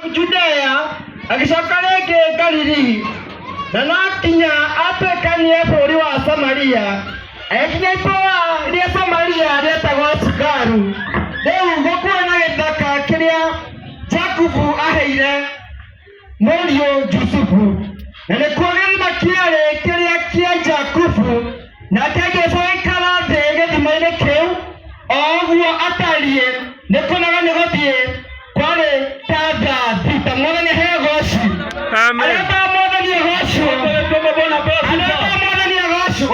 Judea agicokareke Galili na nakinya atekanie bũrũri wa Samaria ekinya itũũra rĩa Samaria rĩetagwo Sikaru. Rĩu gũkuo na gĩthaka kĩrĩa Jakubu aheire mũriũ Jusufu, na nĩkuo gĩthima kĩarĩ kĩrĩa kĩa Jakubu, nake agĩcoikara thĩ gĩthima-inĩ kĩu o ũguo atariĩ nĩ kũnoga nĩ gũthiĩ kwarĩ ta thaa thita. Mwathani aheo goci. Amen. Mwathani goci.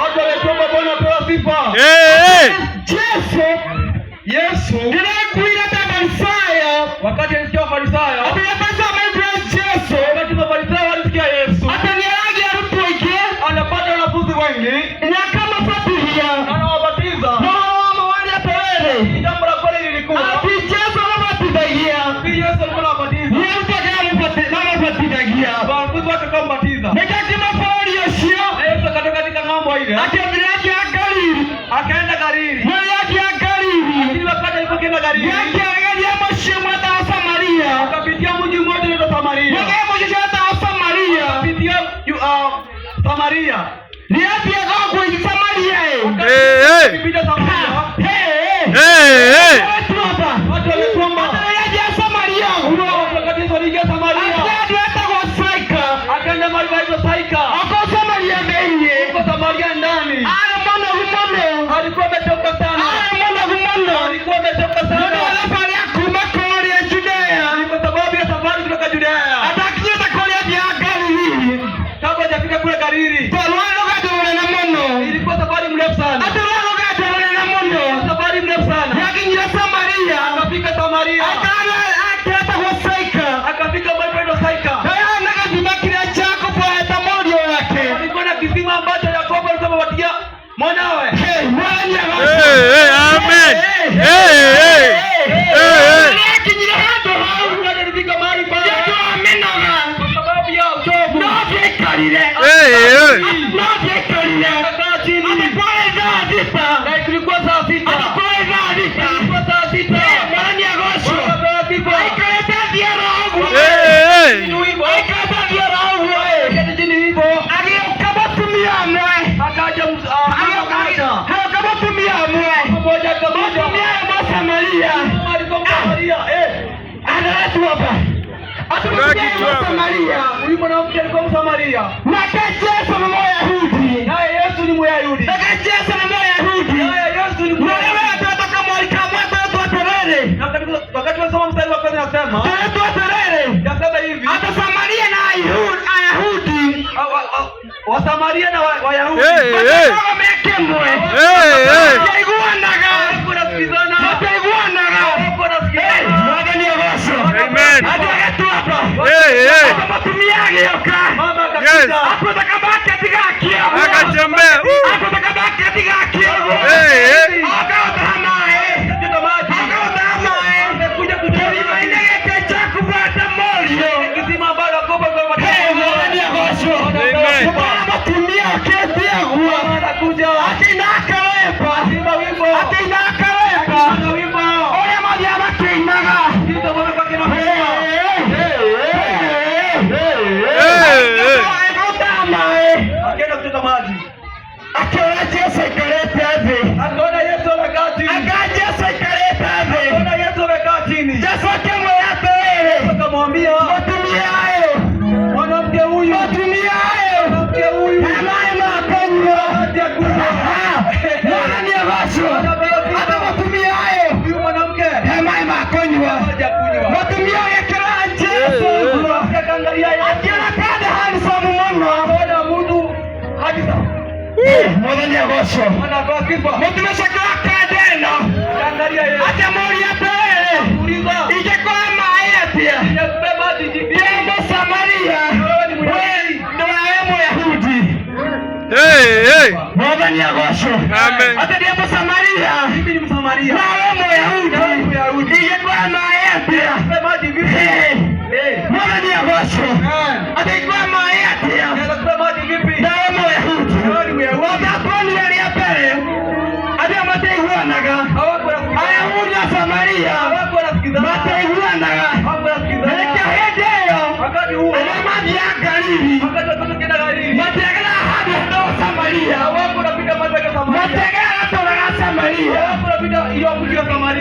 Yesu nilikuita Farisayo wakati alisikia Farisayo atapasama Yesu wakati Farisayo alisikia Yesu ataniaje mtu wake anapata wanafunzi wengi na kama fatilia anawabatiza na wale apelele jambo la kweli lilikuwa Yesu anabatiza Yesu alikuwa anabatiza Yesu anabatiza wanafunzi wake kama batiza nikakima Paulo Yesu Yesu akatoka katika ng'ambo ile akaenda Galili akaenda Galili yake angalia mashimo ya Samaria akapitia mji mmoja unaitwa Samaria mji wa Samaria akapitia Samaria ni yapi yako kwa Samaria akipita Samaria watu waliomba yaje Samaria wakati waliingia Samaria akaenda mahali panaitwa Saika ako Samaria ndani ako Samaria ndani alikuwa ametoka sana alikuwa ametoka sana ilikuwa safari mrefu sana. Safari mrefu sana. Akafika Samaria. Akafika mahali pa Saika. Alikuwa na kisima ambacho Yakobo alikuwa amewatia mwanawe. Amen. Huyu mwanamke alikuwa Msamaria. Yesu ni Myahudi. Naye Yesu ni Myahudi. Yesu ni Myahudi. Naye Yesu ni Myahudi. Wewe unataka mwalika mwanzo wa terere. Wakati tunasoma mstari wa kwanza nasema, yasema hivi. Hata Samaria na Wayahudi. Wa Samaria na Wayahudi. Wamekemwe. Amen. Mwathani agocwo. Mũtumĩcoka kadena. Acha muri apere. Ingĩkora maĩ atĩa. Yembo Samaria. Wewe Myahudi. Mwathani agocwo. Amen. Acha yembo Samaria. Wewe Myahudi. Ingĩkora maĩ atĩa. Mwathani agocwo. Acha ingĩkora maĩ atĩa. Wewe Myahudi. Wakaponi waliapere. Adia mateiguanaga. Ayahudi wa Samaria. Mateiguanaga. Nilekahede Galili. Mategera hadi ndo Samaria. Mategera toraga Samaria.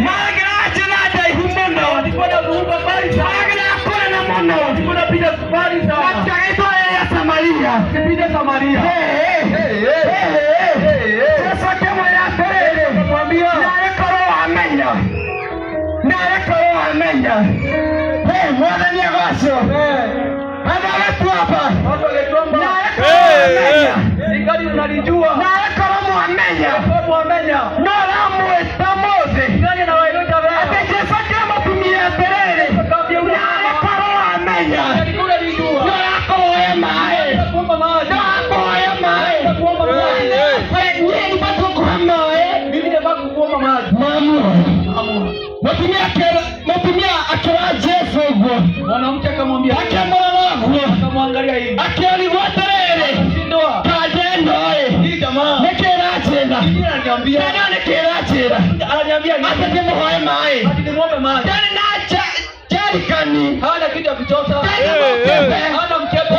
Magera chana ihumono. Magera kore na mono. Mategera toya ya Samaria. Sasa kama ya tere. Nare koro amenya. Mwana ni agasho. Hada watu hapa. Ningali unalijua. Nare koro muamenya. Nora muestamoze. Ngani na wailota wewe. Ate Yesu kama tumia terere. Nare koro amenya. Nora koro emae. Kuomba maji. Nora koro emae. Kuomba maji. Wewe bado kuhamae. Mimi nataka kuomba maji. Mamu. Matumia akira Yesu go. Mwanamke akamwambia. Akamwangalia hivi. Akialiwaterere. Sindoa. Kajendoe. Hii jamaa. Nekerachenda. Ananiambia. Nekerachenda. Ananiambia nini? Ate muhoe mai. Ati nimuombe maji. Tani na jarikani. Hana kitu ya kuchota. Hana mkebe. Hana mkebe.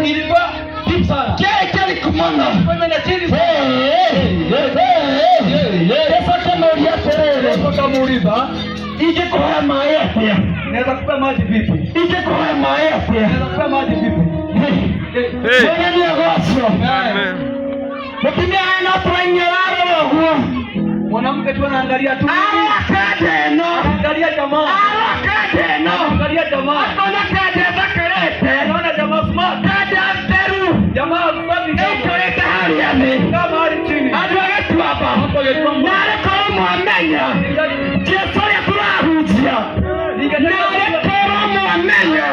Ilikuwa deep sana. Kamuuliza, ije kwa mai afya. naweza kupa maji vipi? Ije kwa mai afya. Naweza kupa maji vipi? Bwana ni agosto. Amen. Mtumia ana tuanyararo huo. Mwanamke tu anaangalia tu. Akadeno. Angalia jamaa. Akadeno. Angalia jamaa. Akona kade bakarete. Naona jamaa smart. Kade amteru. Jamaa smart. Ekoleta hali yame. Kama hali chini. Adwage tu hapa. Nare koro muamenya. Yesu ya turahujia. Nare koro muamenya.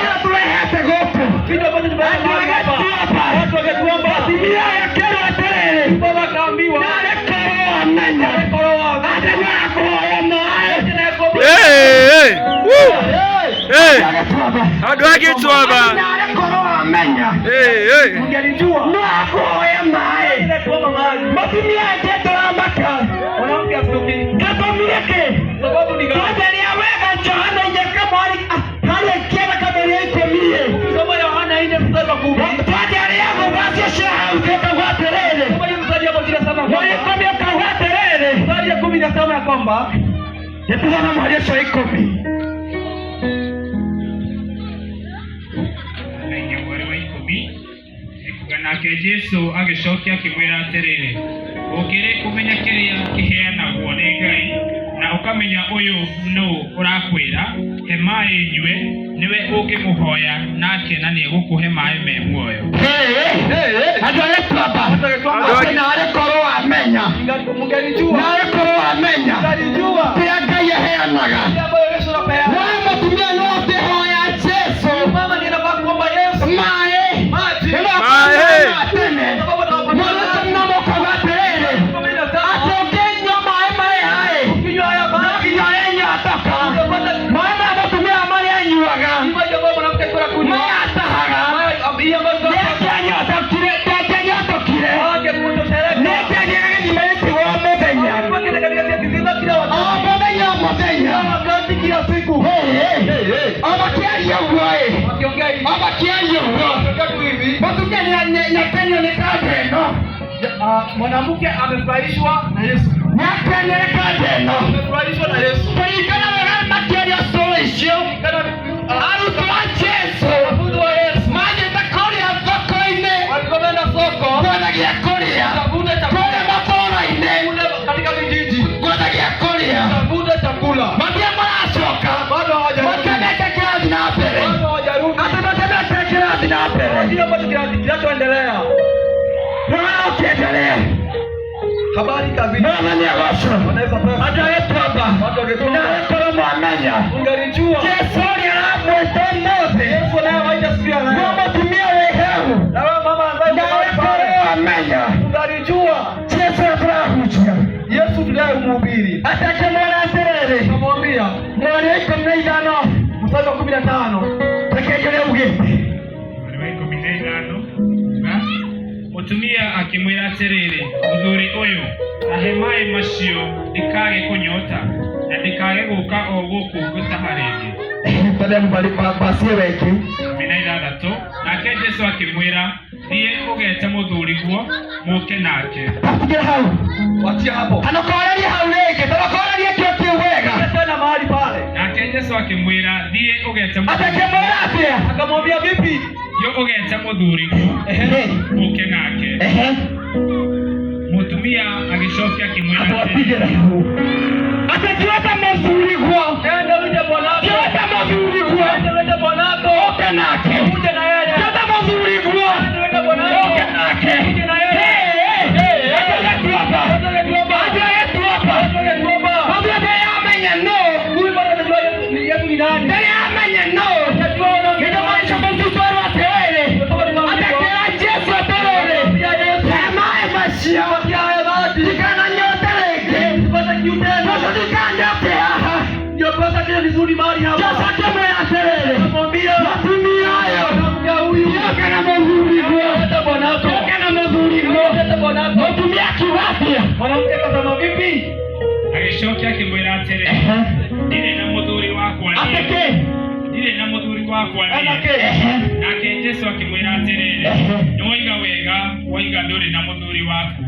Ila tulehete gopo. Adwage tu hapa. Atimia ya kero aterere. Nare koro muamenya. Adanya kuhoya mae. Adwage tu hapa. Nare koro muamenya. Ungelijua. Nakuhoya mae. Matumia jeto amaka. Mwanamke asitoki. Katomileke. Sababu ni gani? Tuangalia wega Yohana injeka mwali hali kera kamili itemie. Kama Yohana 4:10. Tuangalia mubasi shaha ukeka waterere. Kama hiyo mstari hapo kila sana. Walikomia kwa waterere. Mstari ya 10 inasema ya kwamba Yetuna mwalesho ikomi. nake Jesu agicokia akimwira atiriri ukiri kumenya kiria kiheanagwo ni Ngai na ukamenya uyu no urakwira he mai nyue niwe ungimuhoya nake na ni gukuhe mai me muoyo. Adwale twaba. Adwale koro amenya. Nare koro amenya. Pia Ngai aheanaga. Wewe mutumia no utehoya Yesu. mama ninafaa kuomba Yesu. Mae. Mwanamke amefurahishwa na Yesu. Amefurahishwa na Yesu. Walikwenda soko. Katika vijiji. Tafuta chakula. Bado hawajarudi. Kile ambacho kinachoendelea. Habari kazini. Wanaweza pesa. Ungelijua. Yesu anayewaita siku ya leo. Na wewe mama ambaye ungelijua. Yesu tunayemhubiri. Tunamwambia. Mstari wa 15. Mutumia akimwira atiriri muthuri uyu ahe mai macio ndikage kunyota na ndikage guka o guku gutaharenge Tade mbali basie weki mina ithathatũ nake Jesu akimwira thiĩ ũgete mũthuri guo mũke nake. Tafugira hau Watia hapo. anakoraria hau rĩngĩ tarakoraria kĩo kĩu wega Tena mahali pale. Nake Jesu akimwira thiĩ ũgete mũthuri atakemwĩra atĩa Akamwambia vipi? yo ũgete mũthuri guo mũke nake. Mũtumia agĩcokia akimwĩra Atapigera hau atakiota mũthuri guo Enda uje bwanako. kiota mũthuri guo Enda uje bwanako. oke nake Uje na yeye. kiota mũthuri guo Enda uje bwanako. oke nake Uje na yeye. atagatuapa athuothe yamenya no Huyu bwana anajua Yesu ni nani. ndayamenya no nĩndũmaica mũthutwaro atĩrĩrĩ atakĩra Jesu atĩrĩrĩ maĩ macio ndikananyote rĩngĩ Jesu ndikanyote haha Ndio pesa kile vizuri mahali hapa. Jesu akĩmwĩra atĩrĩrĩ Akamwambia mũtumia ũyũ mwanamke huyu. yoka na mũthuri guo Leta bwanako. yoka na mũthuri guo Leta bwanako. mũtumia akiuga atĩa Mwanamke akasema vipi? agĩcokia akimwĩra atĩrĩ ndirĩ na mũthuri wakwa atĩkĩ ndirĩ na mũthuri wakwa Anake. nake Jesu akimwĩra atĩrĩrĩ nĩwoiga wega woiga ndũrĩ na mũthuri waku.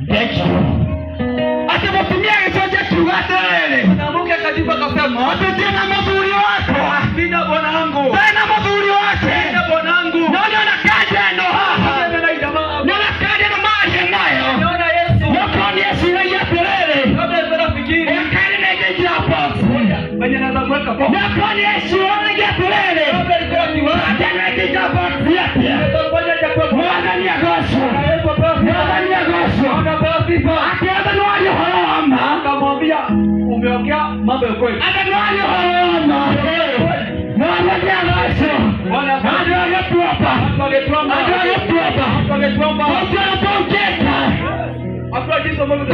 atĩ mũtumia agĩcokia kiuga atĩrĩrĩ Mwanamke akajibu akasema, atĩ ndirĩ na mũthuri wakwa sina bwanangu. ndarĩ na mũthuri wake Sina bwanangu. no nĩona kanja ĩno haha Nenda na jamaa. nĩona kanja ĩno maria nayo Naona Yesu. nĩũkonia eciragia atĩrĩrĩ Kabla ya fikiri. ĩkari nĩngĩnjira box Wenye naweza kuweka kwa. nĩũkonia eciragia atĩrĩrĩ Kabla ilikuwa kiwa. ate nĩngĩnjira box yake Ngoja chakua. mwathani agocwo Yesu apewa. mwathani agocwo Anapewa sifa. atĩ othe nĩwaria ũhoro wa ma Akamwambia umeongea mambo ya kweli. atĩ nĩwaria ũhoro wa ma mwathani agocwo andũ agĩtuopa Watu wangetuomba. andũ agĩtuopa Watu wangetuomba. ũtũro tũngĩka Hakuna jinsi ambavyo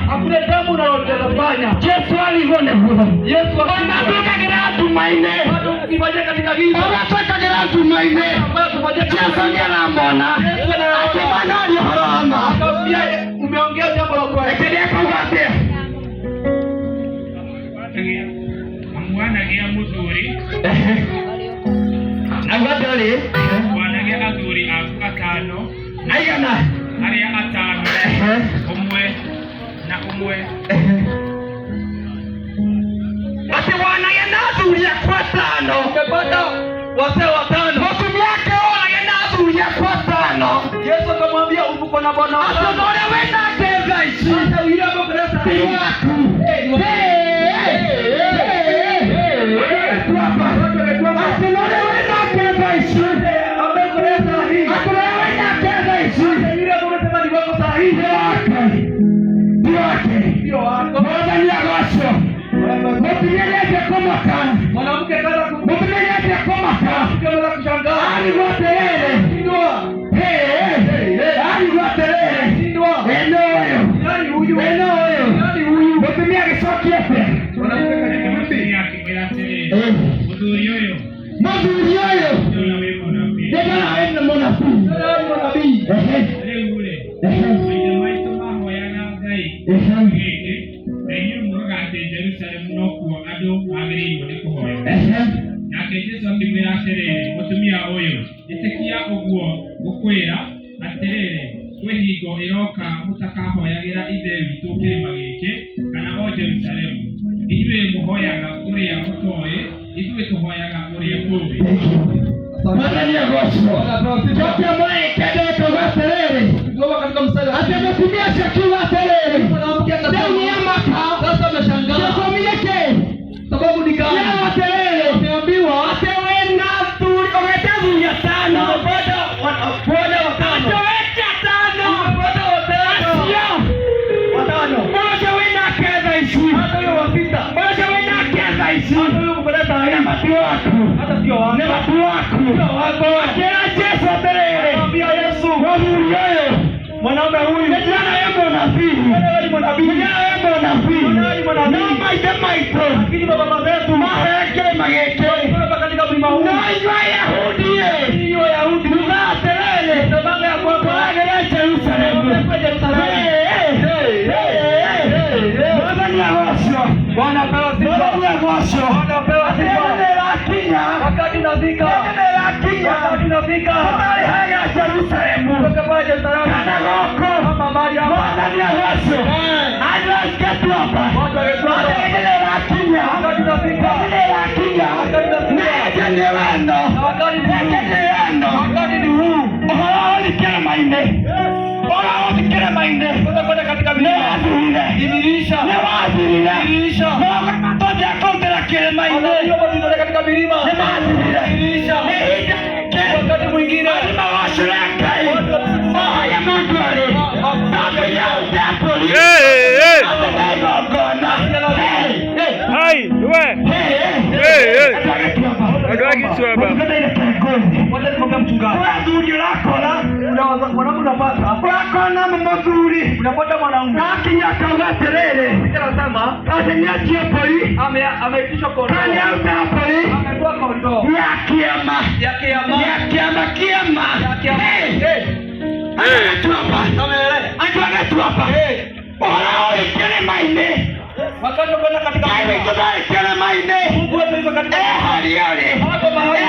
hakuna jambo unalofanya. Jesu alivyonevuga Yesu onatwĩkagĩra nduma-inĩ bado ukifanya katika giza. onatwĩkagĩra nduma-inĩ Ambayo tufanye Jesu nĩaramona akĩmana aria ũhoro wa ma akamwambia umeongea jambo la kweli. ĩkĩrĩa kuuga atĩa mwanagĩa mũthuri agatharĩ mwanagĩa athuri aku atano aigana arĩa atano ũmwe na ũmwe atĩ wanagĩa na athuri akwa atano Umepata wazee watano. mũtumia wake orage na athuri akwa atano Yesu akamwambia uko na bwana atĩ watano. na ũrĩa wĩna ngetha ici Hata yule ambaye kuleta ti waku atĩ na ũrĩa wĩna ngetha ici ambaye kuleta hii. atĩ na ũrĩa wĩna ngetha ici Yule ambaye unasema ni wako sahihi. ti wake Ndio wako. mwathani agocwo mũtumia nĩambia kũmaka Mwanamke kaza mũtumia nĩambia kũmaka kumwona kushangaa. arigwo atĩrĩrĩ Ndio. arigwo atĩrĩrĩ Ndio. ĩno ũyũ Nani huyu? ĩno ũyũ Nani huyu? mũtumia agĩcokia atĩa Mwanamke kaza mũtumia akĩmwĩra atĩrĩ mũthuri ũyũ mũthuri ũyũ ndĩrona wĩ mũnabii ndĩrona wĩna mũnabii Nani mwanabii? rĩu rĩ maithe maitũ mahoyaga Ngai gĩkĩ na inyuĩ mugaga atĩ Jerusalemu nokuo andũ magĩrĩirwo nĩ kũhoya. Nake Jesu akĩmwĩra atĩrĩrĩ mũtumia ũyũ ĩtĩkia ũguo ngũkwĩra atĩrĩrĩ kwĩ hingo ĩroka mũtakahoyagĩra ithe witũ kĩrĩma gĩkĩ kana o Jerusalemu. Inyuĩ mũhoyaga ũrĩa mũtoĩ, ithuĩ tũhoyaga ũrĩa tũĩ. mwathani agocwo cokia mũrĩkende kuuga atĩrĩrĩ Ngoma katika mstari wa atĩ mũtumia ũcio akiuga atĩrĩrĩ mwanamke rĩu akasema nĩamaka sasa ameshangaa gĩtũmi gĩkĩ sababu ni gani? nĩo atĩrĩrĩ Ameambiwa atĩ wĩna athuri ũgĩte athuri atano umepata bwana watano. atĩ wĩte atano Umepata watano. acio Watano. mũndũ wĩna ketha ici Hata huyo wa sita. mũndũ wĩna ketha ici Hata huyo kupeleta nĩ hii. matu waku Hata sio wako. nĩ matu waku Sio wako. akĩra Jesu atĩrĩrĩ Akamwambia Yesu, mũthuri ũyũ mwanaume huyu nĩndĩrona wĩ mũnabii wewe ni mwanabii. nĩndĩrona wĩ mũnabii Wewe ni mwanabii. no maithe maitũ Lakini baba zetu mahee kĩrĩma gĩkĩ walikuwa katika mlima huu. no inyuĩ Ayahudi Hiyo Yahudi muga atĩrĩrĩ semanga ya kwamba washo. Wakati unafika. Habari haya Yerusalemu. Kana goko. Bwana ni washo. Anakatu hapa. Wakati unafika. Wakati ni huu. Kila mainde. Kila mainde. Utakwenda katika milima. Dirisha. Dirisha. Mtoja kombe la kile mainde. Utakwenda katika milima. Dirisha. Wakati mwingine. Mawashirika. Ya Mungu ali. Baba ya utapoli. Hai, wewe. Ndio kitu hapa. Wacha nikwambia mchungaji. Wewe ndio unakora. Mwanangu unapata. Unakona mzuri. Unapata mwanangu. Akinyaka ngaterere. Anasema, atanyachia poli. Ameitishwa kondoo. Kanyauta poli. Ametoa kondoo. Ya kiama. Tuapa. Ora kile mainde. Wakati kwenda katika kile mainde. Mungu wetu katika hali yale. Hapo mahali.